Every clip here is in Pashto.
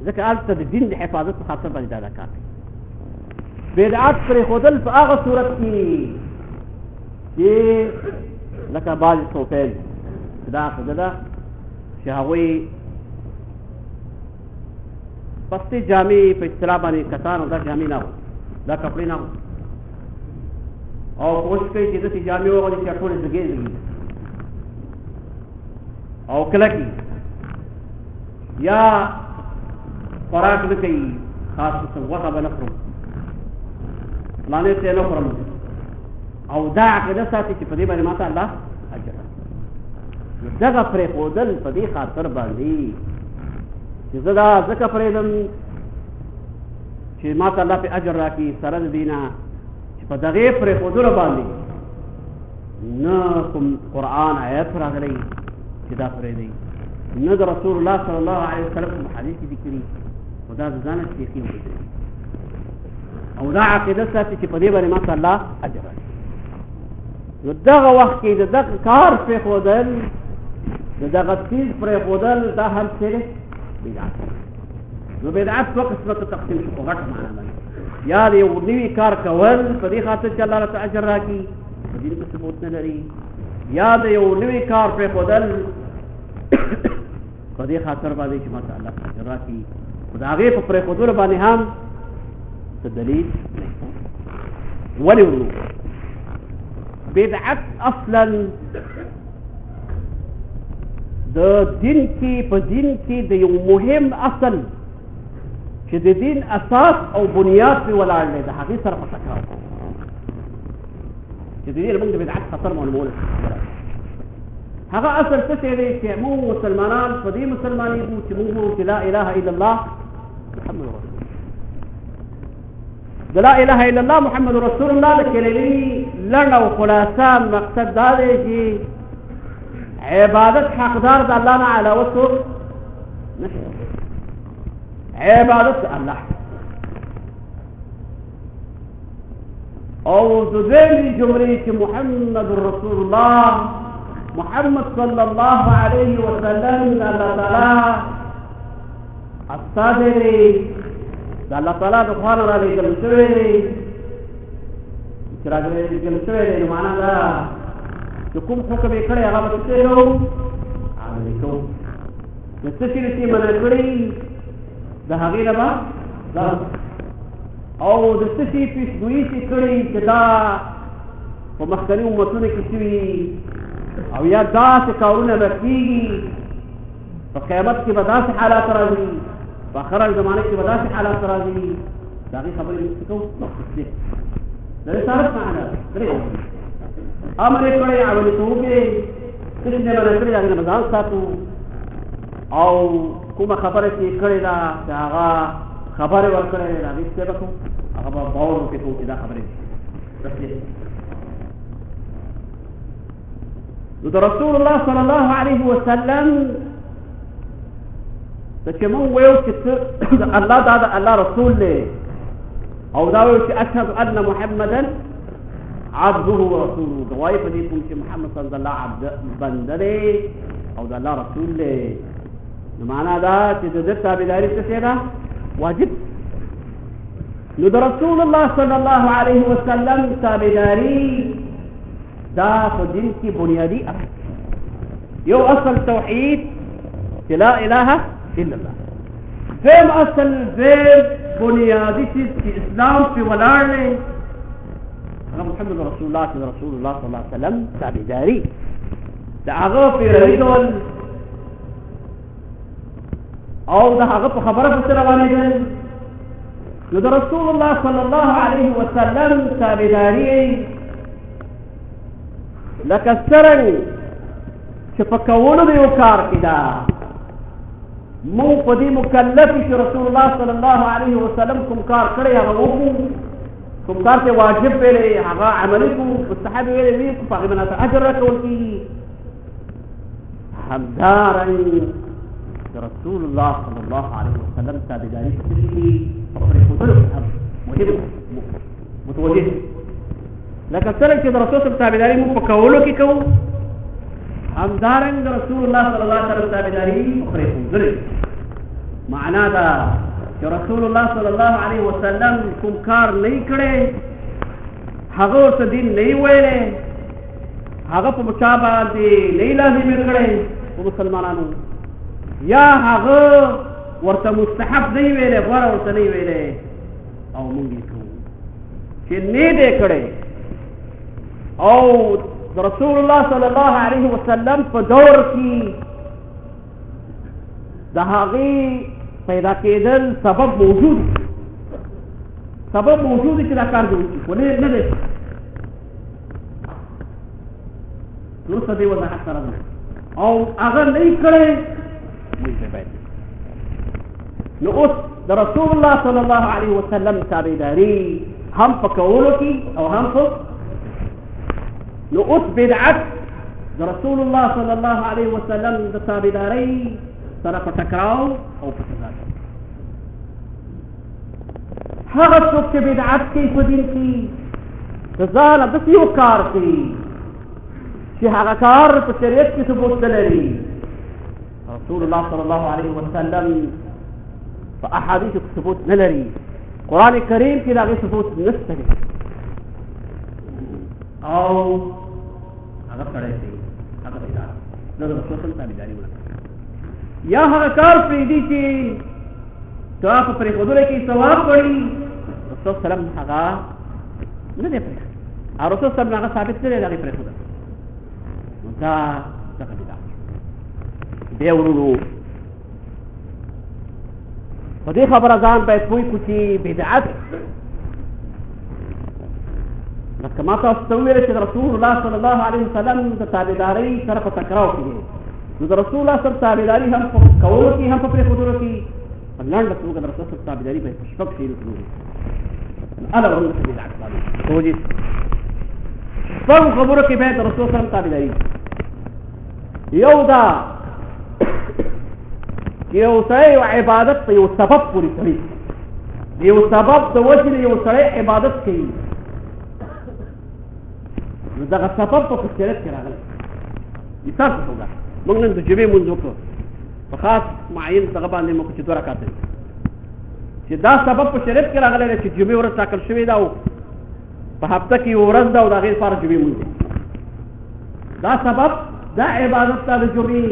ځکه هلته د دین د حفاظت په خاطر باندې دا کار کوي. بدعت پرېښودل په هغه صورت کې چې لکه بعضې صوفیان چې دا عقیده ده چې هغوی پستې جامې په اصطلاح باندې کتان او دا جامې نه وو، دا کپړې نه وو، او کوشش کوي چې داسې جامې وغوړي چې ټولې زګې زګې او کلکې یا خوراک نه کوي، خاص قسم غوښه به نه خورم، فلانې څه نه خورم، او دا عقیده ساتي چې په دې باندې ماته الله اجر راکړي. دغه پرېښودل په دې خاطر باندې چې زه دا ځکه پرېږدم چې ماته الله پې اجر راکړي، سره د دې نه چې په دغې پرېښودلو باندې نه کوم قرآن آیت راغلی چې دا پرېږدئ، نه د رسول الله صلی الله علیه وسلم کوم حدیث کې ذکري، خو دا د ځانه شیخي وکړي او دا عقیده ساتي چې په دې باندې ماته الله اجر راکړي. نو دغه وخت کې د دغه کار پرېښودل، د دغه څیز پرېښودل دا هم څه دی؟ بدعت. نو بدعت دوه قسمه ته تقسیم شو په غټه معنا باندې، یا د یو نوي کار کول په دې خاطر چې الله راته اجر راکړي، په دین کې ثبوت نه لري، یا د یو نوي کار پرېښودل په دې خاطر باندې چې ماته الله اجر راکړي، خو د هغې په پرېښودلو باندې هم څه دلیل نه. ولې ورو بدعت اصلا د دین کې په دین کې د یو مهم اصل چې د دین اساس او بنیاد پې ولاړ دی، د هغې سره په ټکراو چې د دې موږ د بدعت خطر معلومولی، هغه اصل څه شی دی چې موږ مسلمانان په دې مسلمانېږو چې موږ وایو چې لا اله الا الله محمد رسول الله. د لا اله الا الله محمد رسول الله د کلمې لنډ او خلاصه مقصد دا دی چې عبادت حقدار د الله نه علاوه څوک نشته، عبادت الله. او د دویمې جملې چې محمد رسول الله محمد صلی الله علیه وسلم د الله تعالی استازی دی، د الله تعالی د خوا نه رالېږل شوی دی، چې رالېږل شوی دی، نو معنا دا چې کوم حکم یې کړی هغه به څه کوو؟ عملي کوو. نو څه شي چې منع کړي د هغې نه به ځان، او د څه شي پیشګویي چې کړي چې دا په مخکني امتونو کې شوي او یا داسې کارونه به کېږي، په قیامت کې به داسې حالات راځي، په آخره زمانه کې به داسې حالات راځي، د هغې خبرې موږ څه کوو؟ تصدیق. د رسالت معنا درې امر یې کړی عملي کوونکي څه شي نه منع کړي د هغې نه به ځان ساتو، او کومه خبره چې یې کړې ده چې هغه خبرې ورکړی دی د هغې څه به کوو؟ هغه به باور ورپې کوو چې دا خبرې دي تصدیق. نو د رسول الله صلی الله علیه وسلم ته چې موږ ویو چې الله دا د الله رسول دی، او دا ویو چې اشهد ان محمدا عبده ورسوله، ګوایي په دې کوم چې محمد صلی الله عبد بنده دی او د الله رسول دی، نو معنا دا چې د ده تابعداري څه شی ده؟ واجب. نو د رسول الله صلی الله علیه وسلم تابعداري دا په دین کې بنیادي اصل، یو اصل توحید چې لا اله الا الله، دویم اصل دویم بنیادي چیز چې اسلام پې ولاړ دی هغه محمد رسول الله چې رسول الله صلی الله علیه وسلم تابعداري د هغه پیروي کول او د هغه په خبره پسې روانېدل. نو د رسول الله صلی الله علیه وسلم تابعداري لکه څرنګ چې په کولو د یو کار کې ده موږ په دې مکلف چې رسول الله صلی الله علیه وسلم کوم کار کړی هغه وکړو، کوم کار چې واجب ویلی هغه عملي کړو، مستحب ویلی وي په هغې باندې اجر راکول کېږي. همدارنګ د رسول الله صلی الله علیه وسلم تابعداري په دې په پرېښودلو کې هم مهم متوجه، لکه څرنګه چې د رسول صلی تابعداري موږ په کولو کې کوو، همدارنګ د رسول الله صلی الله علیه وسلم تابعداري په پرېښودلو. معنا دا چې رسول الله صلی الله علیه وسلم کوم کار نه کړي هغه ورته دین نه ویلې هغه په مچا باندې نه لازم کړي په مسلمانانو یا هغه ورته مستحب نه ویلې غوړ ورته نه ویلې او مونږ یې کوو چې نه دې کړي او رسول الله صلی الله علیه وسلم په دور کې د هغې پیدا کېدل سبب موجود چې دا کار جوړ شي خو نه دی وروسته دې وضاحت سره ده او هغه نه یې کړی نو اوس د رسول الله صلی الله علیه وسلم تابعداري هم په کولو کې او هم په نو اوس بدعت د رسول الله صلی الله علیه وسلم د تابعداري سره په ټکراو او په تضاد هغه څوک چې بدعت کوي په دین کې د ځانه داسې یو کار کوي چې هغه کار په شریعت کې ثبوت نه لري رسول الله صلی الله علیه وسلم په احادیثو کې ثبوت نه لري قرآن کریم کې د هغې ثبوت نشته دی او هغه سړی کوي هغه بدعت د رسول الله تابعداري ونه یا هغه کار پرېږدي چې تا په پرېښودلو کې ثواب کړي رسول سلام هغه نه دی پرېښودی او رسول سلام هغه ثابت نه دی د هغې پرېښودل نو دا دغه بدعت بیا ورونو په دې خبره ځان باید پوه کړو چې بدعت لکه ما تاسو ته وویل چې د رسول الله صلی الله علیه وسلم د تابعدارۍ سره په ټکراو کې دی نو د رسول الله سره تابعداري هم په کولو کې هم په پرېښودلو کې په لنډه توګه د رسول سره تابعداري باید په شپږ شیانو کې وکړو اله ورنه بدعت باندې توجیه شپږو خبرو کې باید د رسول سره تابعداري یو دا چې یو سړی یو عبادت په یو سبب پورې تړي یو سبب د وجې نه یو سړی عبادت کوي نو دغه سبب په شریعت کې راغلی مثال په توګه موږ نن د جمعې لمونځ وکړو په خاص معین دغه باندې موږ چې 2 رکعاته چې دا سبب په شریعت کې راغلی دی چې جمعې ورځ ټاکل شوې ده او په هفته کې یو ورځ ده او د هغې لپاره جمعې لمونځ دا سبب دا عبادت ده د جمعې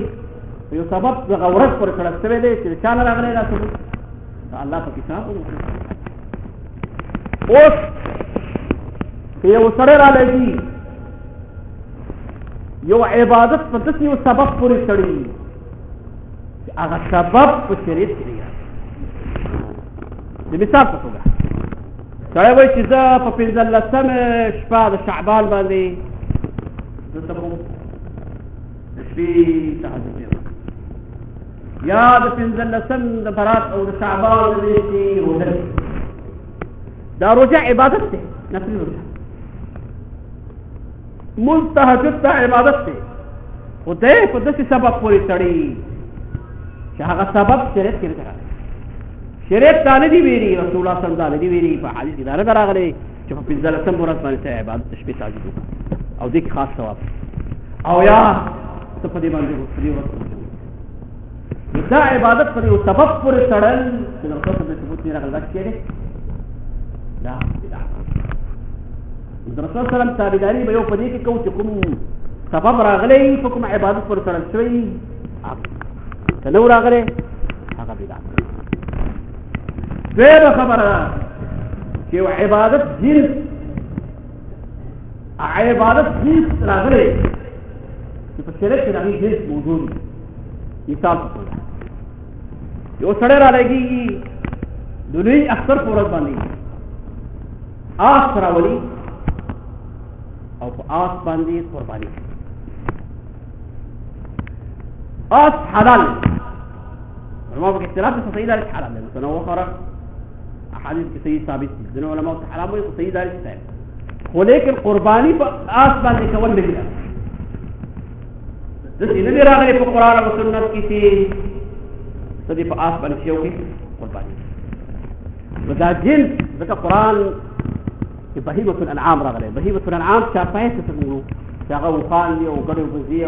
یو سبب دغه ورځ پورې تړل شوی دی چې د چا نه راغلی دا ثبوت د الله په کتاب اوس که یو سړی رالېږي یو عبادت په داسې یو سبب پورې تړي چې هغه سبب په شریعت کې دی د مثال په توګه سړی وایي چې زه په 15مه شپه د شعبان باندې دلته به د شپې تهجد یا د 15 د برات او د شعبان د میاشتې روژه دا روژه عبادت دی نفلي روژه مونځ تهجد ته عبادت دی خو دی په داسې سبب پورې تړي چې هغه سبب شریعت کې نه راغلی شریعت دا نه دي ویلي رسول الله صلی الله علیه وسلم دا نه دي ویلي په حدیث کې دا نه ده راغلی چې په 15 ورځ باندې ته عبادت د شپې تهجد وکړه او دې کې خاص ثواب او یا ته په دې باندې دا عبادت پر یو سبب پورې تړل چې د رسول الله ثبوت نه راغلی دا څه دی دا بدعت د رسول الله سلام تابعداري به یو په دې کې کوو چې کوم سبب راغلی په کوم عبادت پورې تړل شوی که نه و راغلی هغه بدعت دویمه خبره ده چې یو عبادت جنس راغلی چې په شریعت کې د هغې جنس موجود وي مثال په توګه یو سړی رالېږي د لوی اختر په ورځ باندې آس راولي او په آس باندې قرباني آس حلال علماء په اختلاف د صحیح دار حلال دی مثلا وخره احادیث کې صحیح ثابت دي ځینې علماء ته حرام وایي صحیح دار صحیح خو لیکن قرباني په آس باندې کول نه دي داسې نه دي راغلي په قرآن او سنت کې چې ته دې په آس باندې شی وکړې قرباني نو دا جنس ځکه قرآن کې بهیمة الانعام راغلی بهیمة الانعام چارپایه څه وایو چې هغه اوښان دي او ګډې وزې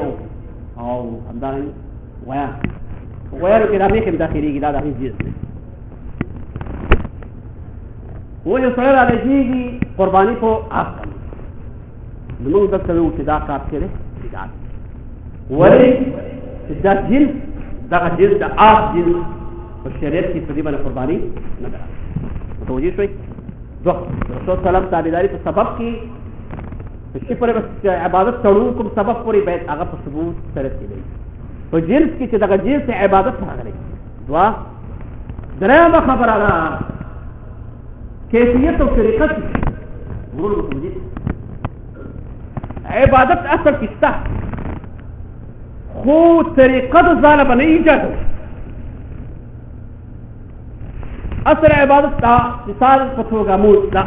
او همدارنګه ویان غیر کې دا میکم داخليږي دا د جنس دی و یو سره راځيږي قرباني په اخر نو موږ دلته وو چې دا کار کړي بدعت ولې دا جنس دا جنس د اخ جنس په شریعت کې په دې باندې قرباني نه ده متوجه شوي دوه رسول سلام تابعداري په سبب کې چې پر عبادت تړو کوم سبب پورې باید هغه په ثبوت سره کېږي په جنس کې چې دغه جنس عبادت راغلی دوا درېمه خبره ده کیفیت او طریقه ورور متوجه عبادت اصل کې شته خو طریقه د ځاله باندې ایجاد اصل عبادت دا مثال په توګه مو دا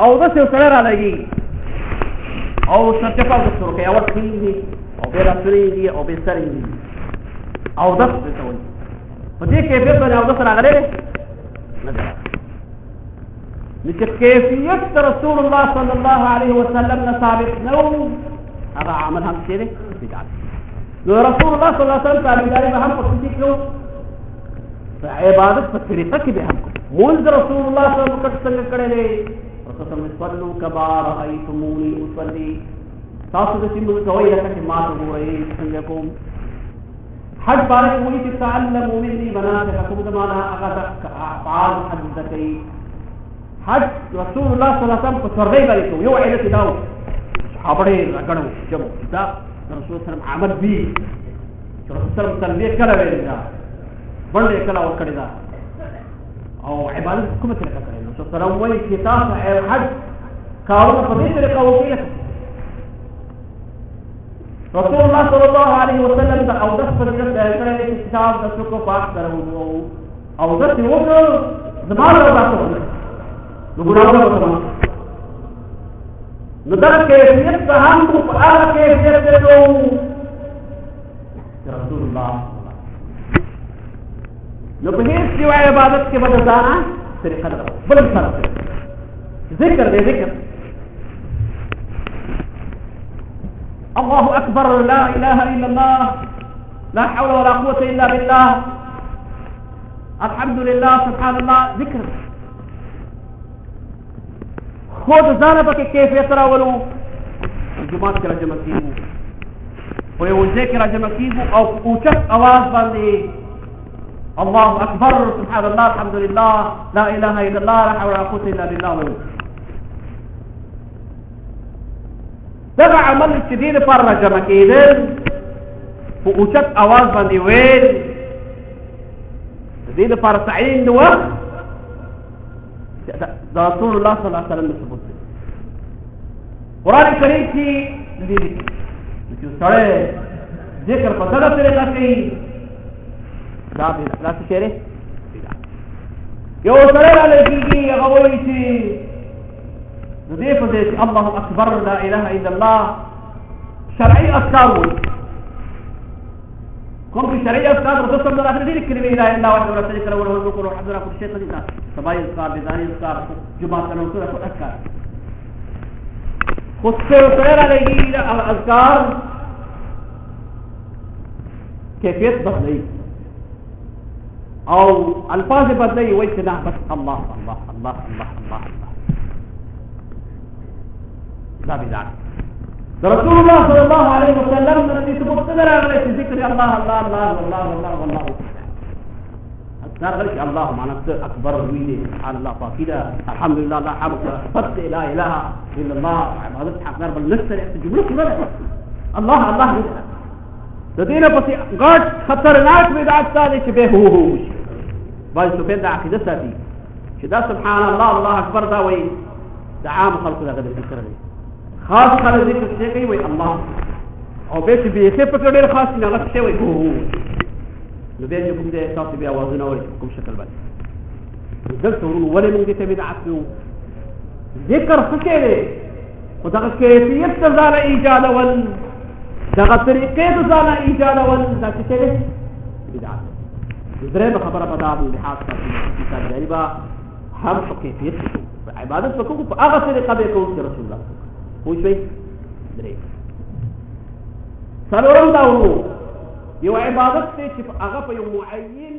او داس یو سره را لګي او سرچپا د سره کې اور کیږي او به راځي او به سره او داس ته وایي په دې کې به او داس راغلي نه ده نو کیفیت رسول الله صلی الله علیه وسلم نه ثابت نو هغه عمل هم کړي بدعت نو رسول الله صلی الله علیه وسلم تابعداري به هم پکې کړو عبادت په طریقه کې به هم مونږ رسول الله صلی الله علیه وسلم څنګه کړی دی رسول الله صلو کما رأیتمونی اصلي تاسو د سیمه کوي لکه چې ما وګورئ څنګه کوم حج بارک وایي چې تعلموا مني مناسککم د معنا هغه افعال حج ذکري حج رسول الله صلی الله علیه وسلم په سرغې باندې یو علت داو صحابه راګړو جمع دا رسول الله عمل بي رسول الله تربیه کړه ویل دا باندې کله ور کړی دا او عبادت کومه طریقه کړی نو سلام وایي چې تاسو حج کارونه په دې طریقه وکړئ رسول الله صلی الله علیه وسلم دا او داس په دې ځای کې کتاب د څوک پاک کړو او داس یو زماره راځو نو ګورو نو دا کیفیت ته هم په هغه کیفیت درلو رسول الله نو په هیڅ یو عبادت کې بدل ځانا طریقه ده بل سره ذکر دې ذکر الله اکبر لا اله الا الله لا حول ولا قوه الا بالله الحمد لله سبحان الله ذکر خود ځان په کې کیفیت راولو جماعت کې راځم کیږي او یو ذکر راځم کیږي او اوچت आवाज باندې الله اکبر سبحان الله الحمد لله لا اله الا الله لا حول ولا قوه الا بالله دغه عمل چې دې لپاره راځم کېدل په اوچت आवाज باندې ویل دې لپاره تعین نو دا رسول الله صلی الله علیه وسلم ثبوت دی قران کریم کې دې چې سره ذکر په دغه طریقه کې دا به تاسو چیرې یو سره راځي هغه وایي چې دې په دې الله اکبر لا اله الا الله شرعي اذکار کوم چې شرعي اذکار رسول الله صلی الله علیه وسلم کلمه لا اله الا الله ورسول الله وله ذکر وحضر كل شيء قدير سبای اذکار بذانی اذکار جمعه نو سره اذکار خود سره راځي اذکار کیفیت بدلی او الفاظ بدلی وایي چې نه بس الله الله الله الله الله دا بدعت رسول الله صلی الله علیه وسلم د دې ثبوت سره راغلی چې ذکر الله الله الله الله الله الله اذکار غلط الله معنا اکبر ویلي سبحان الله پاکیدا الحمدلله لا حمد فت لا اله الا الله عبادت حقدار بل نستر جمله كلها الله الله د دې نه پسې غټ خطرناک بدعت ثاني چې به هو باید څه په عقیده ساتي چې دا سبحان الله الله اکبر دا وایي د عام خلکو دغه ذکر دی خاص خلک ذکر څه کوي وایي الله او به چې به په ډېر خاص نه لږ څه وایي هو نو به کوم دې تاسو بیا وازونه وایي کوم شکل باندې دلته ورونو ولې موږ ته بدعت نو ذکر څه کوي خو دغه کیفیت ته ځان ایجاد ول دغه طریقې ته ځان ایجاد ول دا څه کوي بدعت درېمه خبره په دغه لحاظ کې تاریخي با هم په کیفیت عبادت وکړو په هغه طریقه به کوو چې رسول الله پوښوي درې څلورم دا ورو یو عبادت دی چې هغه په یو معین